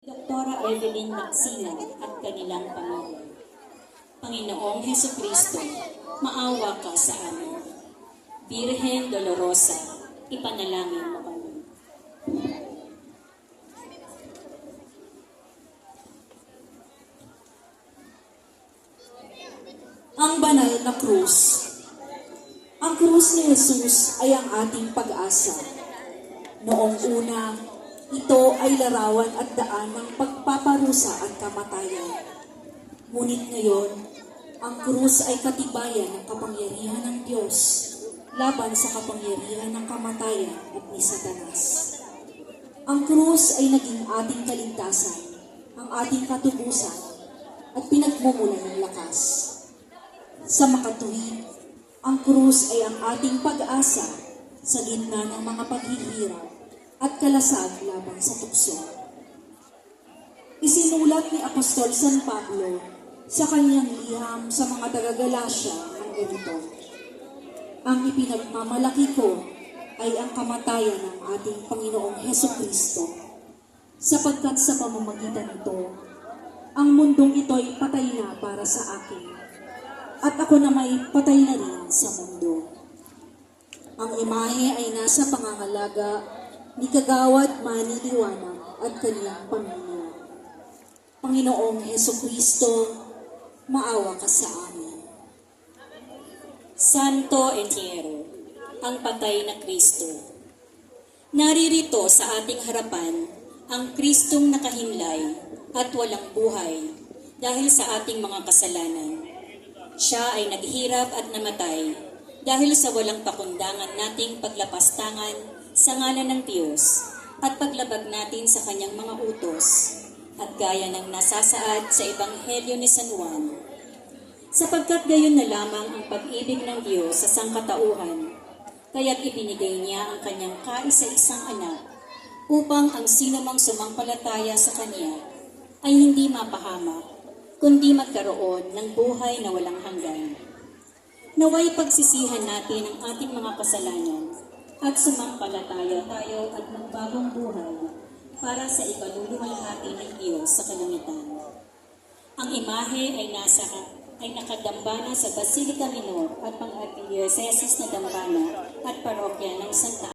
Doktora Evelyn Magsina at kanilang pamilya. Panginoong Hesukristo, maawa ka sa amin. Birhen Dolorosa, ipanalangin mo kami. Ang banal na krus. Ang krus ni Jesus ay ang ating pag-asa. Noong una, ito ay larawan at daan ng pagpaparusa at kamatayan. Ngunit ngayon, ang krus ay katibayan ng kapangyarihan ng Diyos laban sa kapangyarihan ng kamatayan at ni Satanas. Ang krus ay naging ating kaligtasan, ang ating katubusan, at pinagmumulan ng lakas. Sa makatuwid, ang krus ay ang ating pag-asa sa gitna ng mga paghihirap at kalasag laban sa tukso. Isinulat ni Apostol San Pablo sa kanyang liham sa mga taga-Galacia ang ganito: ang ipinagmamalaki ko ay ang kamatayan ng ating Panginoong Hesukristo, sapagkat sa pamamagitan nito, ang mundong ito'y patay na para sa akin, at ako na may patay na rin sa mundo. Ang imahe ay nasa pangangalaga ni Kagawad Manny Liwanag at kanyang pamilya. Panginoong Hesukristo, maawa ka sa amin. Santo Entierro, ang patay na Kristo. Naririto sa ating harapan ang Kristong nakahimlay at walang buhay dahil sa ating mga kasalanan. Siya ay naghirap at namatay dahil sa walang pakundangan nating paglapastangan sa ngalan ng Diyos at paglabag natin sa kanyang mga utos, at gaya ng nasasaad sa Ebanghelyo ni San Juan. Sapagkat gayon na lamang ang pag-ibig ng Diyos sa sangkatauhan, kaya't ibinigay niya ang kanyang kaisa-isang anak upang ang sinumang sumampalataya sa kanya ay hindi mapahamak, kundi magkaroon ng buhay na walang hanggan. Naway pagsisihan natin ang ating mga kasalanan at sumampalataya tayo at magbagong buhay para sa ikaluluwalhati ng Diyos sa kalangitan. Ang imahe ay nakadambana sa Basilica Minor at pang-Arkidiocese na dambana at parokya ng Santa